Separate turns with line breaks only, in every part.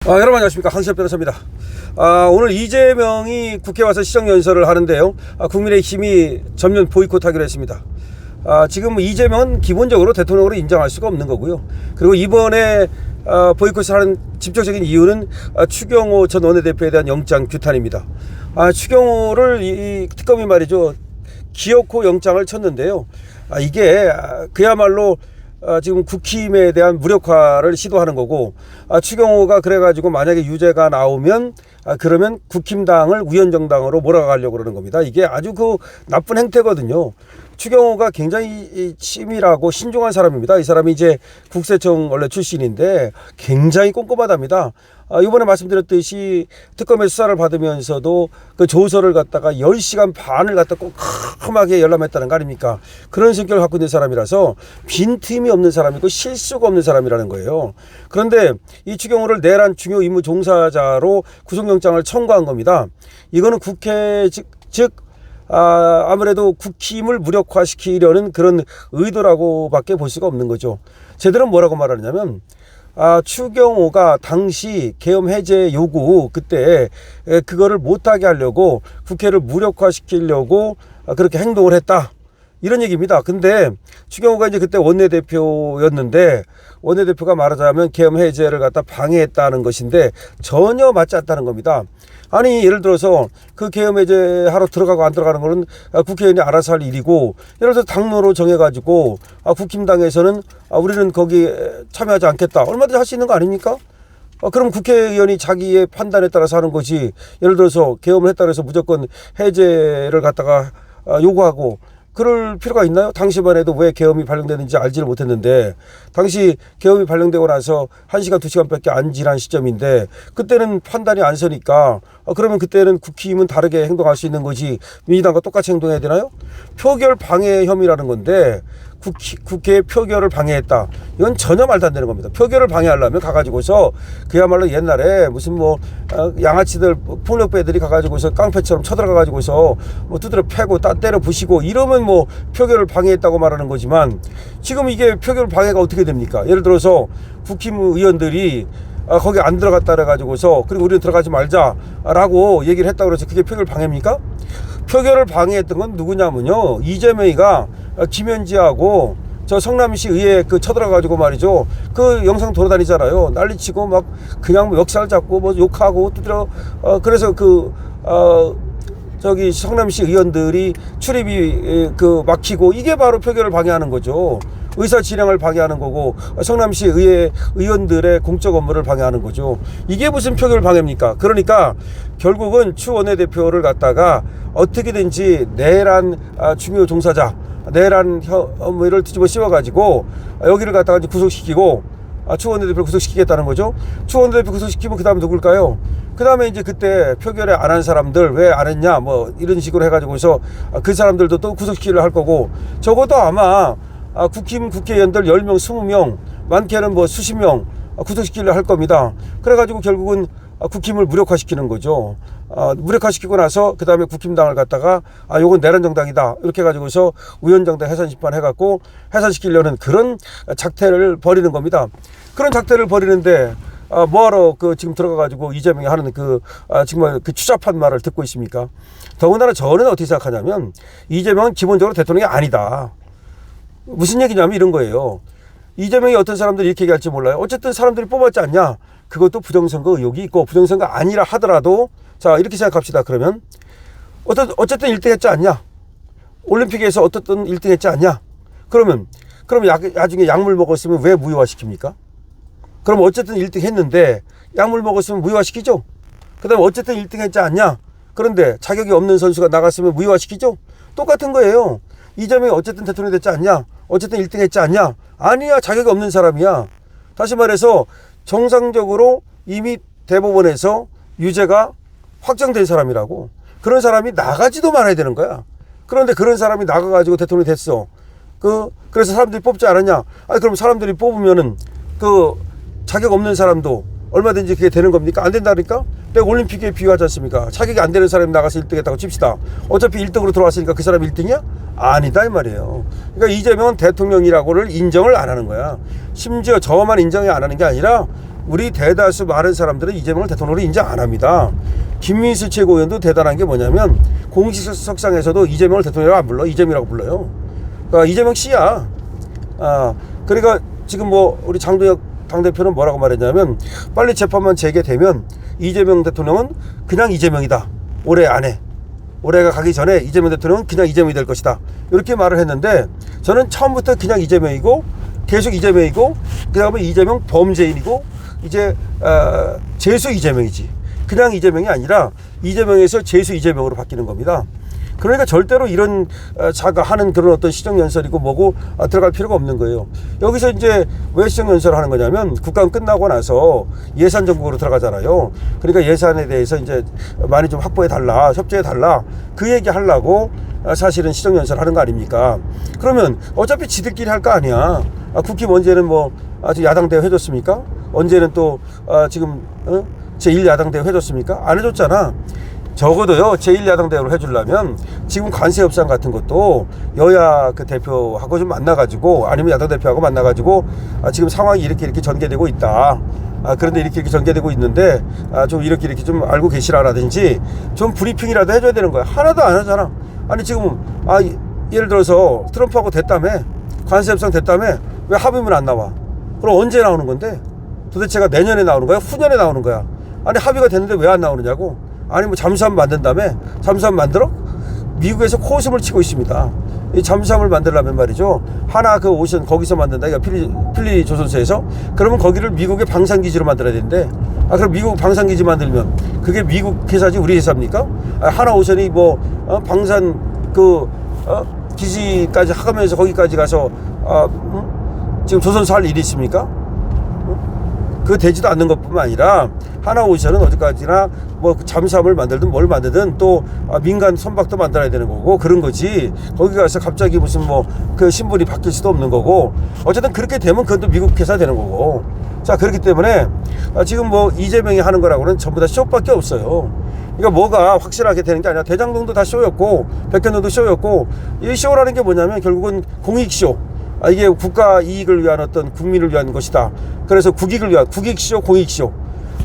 여러분 안녕하십니까, 황시엽 변호사입니다. 오늘 이재명이 국회 와서 시정연설을 하는데요, 국민의힘이 전면 보이콧하기로 했습니다. 지금 이재명은 기본적으로 대통령으로 인정할 수가 없는 거고요. 그리고 이번에 보이콧을 하는 직접적인 이유는 추경호 전 원내대표에 대한 영장 규탄입니다. 추경호를 이 특검이 말이죠, 기어코 영장을 쳤는데요. 이게 그야말로 지금 국힘에 대한 무력화를 시도하는 거고, 추경호가 그래가지고 만약에 유죄가 나오면 그러면 국힘당을 위헌정당으로 몰아가려고 그러는 겁니다. 이게 아주 나쁜 행태거든요. 추경호가 굉장히 치밀하고 신중한 사람입니다. 이 사람이 이제 국세청 원래 출신인데 굉장히 꼼꼼하답니다. 이번에 말씀드렸듯이 특검의 수사를 받으면서도 그 조서를 갖다가 10시간 반을 갖다 꼼꼼하게 열람했다는 거 아닙니까? 그런 성격을 갖고 있는 사람이라서 빈틈이 없는 사람이고 실수가 없는 사람이라는 거예요. 그런데 이 추경호를 내란 중요 임무 종사자로 구속영장을 청구한 겁니다. 이거는 국회 즉 아무래도 국힘을 무력화시키려는 그런 의도라고밖에 볼 수가 없는 거죠. 제대로 뭐라고 말하느냐면, 추경호가 당시 계엄 해제 요구 그때 그거를 못하게 하려고 국회를 무력화시키려고 그렇게 행동을 했다, 이런 얘기입니다. 근데 추경호가 이제 그때 원내대표였는데, 원내대표가 말하자면 계엄 해제를 갖다 방해했다는 것인데 전혀 맞지 않다는 겁니다. 아니, 예를 들어서 그 계엄 해제하러 들어가고 안 들어가는 거는 국회의원이 알아서 할 일이고, 예를 들어서 당로로 정해가지고 국힘당에서는 우리는 거기 참여하지 않겠다, 얼마든지 할 수 있는 거 아닙니까? 그럼 국회의원이 자기의 판단에 따라서 하는 거지, 예를 들어서 계엄을 했다 그래서 무조건 해제를 갖다가 요구하고 그럴 필요가 있나요? 당시만 해도 왜 계엄이 발령되는지 알지를 못했는데, 당시 계엄이 발령되고 나서 1시간 2시간밖에 안 지난 시점인데 그때는 판단이 안 서니까 그러면 그때는 국힘은 다르게 행동할 수 있는 거지 민주당과 똑같이 행동해야 되나요? 표결 방해 혐의라는 건데 국회 표결을 방해했다, 이건 전혀 말도 안 되는 겁니다. 표결을 방해하려면 가가지고서 그야말로 옛날에 무슨 양아치들 폭력배들이 가가지고서 깡패처럼 쳐들어가가지고서 두드려 패고 때려 부시고 이러면 표결을 방해했다고 말하는 거지만, 지금 이게 표결 방해가 어떻게 됩니까? 예를 들어서 국힘 의원들이 거기 안 들어갔다 그래가지고서 그리고 우리는 들어가지 말자라고 얘기를 했다고 그래서 그게 표결 방해입니까? 표결을 방해했던 건 누구냐면요, 이재명이가 김현지하고 저 성남시 의회 쳐들어가지고 말이죠, 그 영상 돌아다니잖아요. 난리치고 막 그냥 멱살 잡고 욕하고 두드려 그래서 저기 성남시 의원들이 출입이 막히고, 이게 바로 표결을 방해하는 거죠. 의사 진행을 방해하는 거고 성남시 의회 의원들의 공적 업무를 방해하는 거죠. 이게 무슨 표결 방해입니까? 그러니까 결국은 추 원내대표를 갖다가 어떻게든지 내란 중요 종사자, 내란 혐의를 뒤집어 씌워가지고 여기를 갖다가 이제 구속시키고 추 원내대표를 구속시키겠다는 거죠. 추 원내대표 구속시키면 그 다음에 누굴까요? 그 다음에 이제 그때 표결에 안 한 사람들 왜 안 했냐 이런 식으로 해가지고서 그 사람들도 또 구속시키려 할 거고, 적어도 아마 국힘 국회의원들 10명, 20명, 많게는 수십 명 구속시키려 할 겁니다. 그래가지고 결국은 국힘을 무력화시키는 거죠. 무력화시키고 나서 그 다음에 국힘당을 갖다가 요건 내란 정당이다 이렇게 해가지고서 위헌정당 해산심판 해갖고 해산시키려는 그런 작태를 벌이는 겁니다. 그런 작태를 벌이는데 뭐하러 지금 들어가가지고 이재명이 하는 정말 추잡한 말을 듣고 있습니까? 더군다나 저는 어떻게 생각하냐면, 이재명은 기본적으로 대통령이 아니다. 무슨 얘기냐면 이런 거예요. 이재명이 어떤 사람들이 이렇게 얘기할지 몰라요. 어쨌든 사람들이 뽑았지 않냐? 그것도 부정선거 의혹이 있고, 부정선거 아니라 하더라도, 자, 이렇게 생각합시다. 그러면 어쨌든 1등 했지 않냐? 올림픽에서 어떻든 1등 했지 않냐? 그럼 나중에 약물 먹었으면 왜 무효화시킵니까? 그럼 어쨌든 1등 했는데 약물 먹었으면 무효화시키죠? 그 다음에 어쨌든 1등 했지 않냐? 그런데 자격이 없는 선수가 나갔으면 무효화시키죠? 똑같은 거예요. 이재명이 어쨌든 대통령이 됐지 않냐? 어쨌든 1등 했지 않냐? 아니야, 자격이 없는 사람이야. 다시 말해서 정상적으로 이미 대법원에서 유죄가 확정된 사람이라고. 그런 사람이 나가지도 말아야 되는 거야. 그런데 그런 사람이 나가가지고 대통령이 됐어. 그래서 사람들이 뽑지 않았냐? 그럼 사람들이 뽑으면은 자격 없는 사람도 얼마든지 그게 되는 겁니까? 안 된다니까? 내가 올림픽에 비유하지 않습니까? 자격이 안 되는 사람이 나가서 1등 했다고 칩시다. 어차피 1등으로 들어왔으니까 그 사람이 1등이야? 아니다 이 말이에요. 그러니까 이재명은 대통령이라고를 인정을 안 하는 거야. 심지어 저만 인정이 안 하는 게 아니라 우리 대다수 많은 사람들은 이재명을 대통령으로 인정 안 합니다. 김민수 최고위원도 대단한 게 뭐냐면 공식석상에서도 이재명을 대통령이라고 안 불러. 이재명이라고 불러요. 그러니까 이재명 씨야. 그러니까 지금 뭐 우리 장동혁 당대표는 뭐라고 말했냐면 빨리 재판만 재개되면 이재명 대통령은 그냥 이재명이다. 올해 안에. 올해가 가기 전에 이재명 대통령은 그냥 이재명이 될 것이다. 이렇게 말을 했는데 저는 처음부터 그냥 이재명이고 계속 이재명이고 그 다음에 이재명 범죄인이고 이제 재수 이재명이지. 그냥 이재명이 아니라 이재명에서 재수 이재명으로 바뀌는 겁니다. 그러니까 절대로 이런 자가 하는 그런 어떤 시정연설이고 뭐고 들어갈 필요가 없는 거예요. 여기서 이제 왜 시정연설을 하는 거냐면 국감 끝나고 나서 예산 정국으로 들어가잖아요. 그러니까 예산에 대해서 이제 많이 좀 확보해 달라, 협조해 달라 그 얘기 하려고 사실은 시정연설을 하는 거 아닙니까? 그러면 어차피 지들끼리 할 거 아니야. 국힘 언제는 뭐 아직 야당 대회 해줬습니까? 언제는 또 지금 제1야당 대회 해줬습니까? 안 해줬잖아. 적어도요 제1야당 대회로 해주려면 지금 관세 협상 같은 것도 여야 그 대표하고 좀 만나가지고 아니면 야당 대표하고 만나가지고 지금 상황이 이렇게 전개되고 있다. 그런데 이렇게 전개되고 있는데 좀 이렇게 좀 알고 계시라라든지 좀 브리핑이라도 해줘야 되는 거야. 하나도 안 하잖아. 아니 지금 예를 들어서 트럼프하고 됐다며 관세 협상 됐다며 왜 합의문 안 나와? 그럼 언제 나오는 건데? 도대체가 내년에 나오는 거야? 후년에 나오는 거야? 아니 합의가 됐는데 왜 안 나오느냐고? 아니 뭐 잠수함 만든다며? 잠수함 만들어? 미국에서 코웃음을 치고 있습니다. 이 잠수함을 만들려면 말이죠. 하나 그 오션 거기서 만든다. 이거 필리 조선소에서. 그러면 거기를 미국의 방산기지로 만들어야 되는데 그럼 미국 방산기지 만들면 그게 미국 회사지 우리 회사입니까? 하나 오션이 뭐 방산 그 기지까지 하면서 거기까지 가서 지금 조선소 할 일이 있습니까? 그 되지도 않는 것뿐만 아니라 하나오션은 어디까지나 뭐 잠수함을 만들든 뭘 만들든 또 민간 선박도 만들어야 되는 거고 그런 거지. 거기 가서 갑자기 무슨 뭐 그 신분이 바뀔 수도 없는 거고 어쨌든 그렇게 되면 그것도 미국 회사 되는 거고. 자 그렇기 때문에 지금 뭐 이재명이 하는 거라고는 전부 다 쇼밖에 없어요. 그러니까 뭐가 확실하게 되는 게 아니라 대장동도 다 쇼였고 백현동도 쇼였고 이 쇼라는 게 뭐냐면 결국은 공익쇼. 이게 국가 이익을 위한 어떤 국민을 위한 것이다. 그래서 국익을 위한 국익쇼 공익쇼.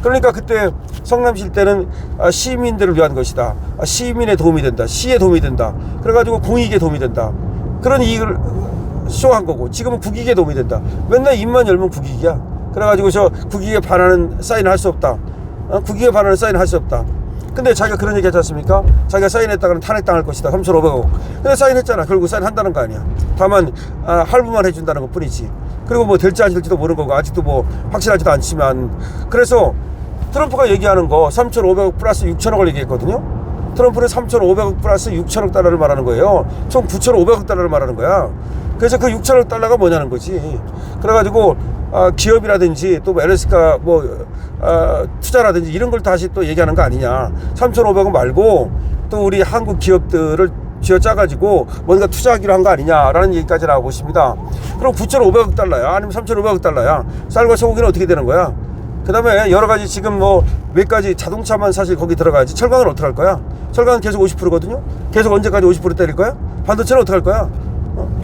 그러니까 그때 성남시 때는 시민들을 위한 것이다. 시민에 도움이 된다. 시에 도움이 된다. 그래가지고 공익에 도움이 된다. 그런 이익을 쇼한 거고 지금은 국익에 도움이 된다. 맨날 입만 열면 국익이야. 그래가지고 저 국익에 반하는 사인을 할 수 없다. 국익에 반하는 사인을 할 수 없다. 근데 자기가 그런 얘기 하지 않습니까? 자기가 사인했다가는 탄핵당할 것이다. 3,500억. 근데 사인했잖아. 결국 사인한다는 거 아니야. 다만 할부만 해준다는 것 뿐이지. 그리고 뭐 될지 안 될지도 모르는 거고 아직도 뭐 확실하지도 않지만 그래서 트럼프가 얘기하는 거 3,500억 플러스 6천억을 얘기했거든요. 트럼프는 3,500억 플러스 6천억 달러를 말하는 거예요. 총 9,500억 달러를 말하는 거야. 그래서 그 6천억 달러가 뭐냐는 거지. 그래가지고 기업이라든지 또 LS가 뭐 투자라든지 이런 걸 다시 또 얘기하는 거 아니냐. 3,500억 말고 또 우리 한국 기업들을 쥐어짜가지고 뭔가 투자하기로 한 거 아니냐라는 얘기까지 나오고 있습니다. 그럼 9,500억 달러야 아니면 3,500억 달러야 쌀과 소고기는 어떻게 되는 거야? 그 다음에 여러 가지 지금 뭐 몇 가지 자동차만 사실 거기 들어가야지. 철강은 어떻게 할 거야? 철강은 계속 50%거든요. 계속 언제까지 50% 때릴 거야? 반도체는 어떻게 할 거야?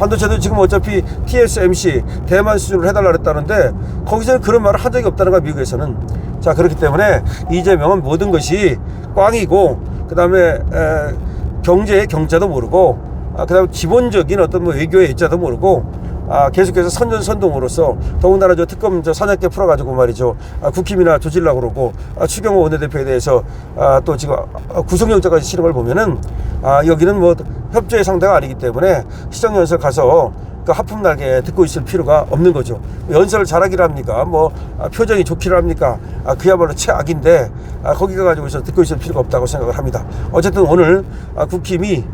반도체도 지금 어차피 TSMC 대만 수준으로 해달라 그랬다는데 거기서는 그런 말을 한 적이 없다는 거야 미국에서는. 자 그렇기 때문에 이재명은 모든 것이 꽝이고 그 다음에 경제의 경자도 모르고 그 다음에 기본적인 어떤 뭐 외교의 예자도 모르고 계속해서 선전선동으로서 더군다나 저 특검 저 사냥개 풀어가지고 말이죠. 국힘이나 조질라고 그러고 추경호 원내대표에 대해서 또 지금 구속영장까지 치는 걸 보면은 여기는 뭐 협조의 상대가 아니기 때문에 시정연설 가서 그 하품 날개 듣고 있을 필요가 없는 거죠. 연설을 잘하기를 합니까? 뭐 표정이 좋기를 합니까? 그야말로 최악인데 거기 가가지고서 듣고 있을 필요가 없다고 생각을 합니다. 어쨌든 오늘 국힘이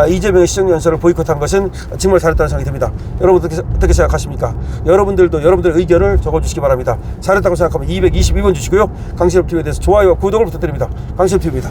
이재명의 시정연설을 보이콧한 것은 정말 잘했다는 생각이 듭니다. 여러분 어떻게 생각하십니까? 여러분들도 여러분들의 의견을 적어주시기 바랍니다. 잘했다고 생각하면 222번 주시고요. 강신업TV에 대해서 좋아요와 구독을 부탁드립니다. 강신업TV입니다.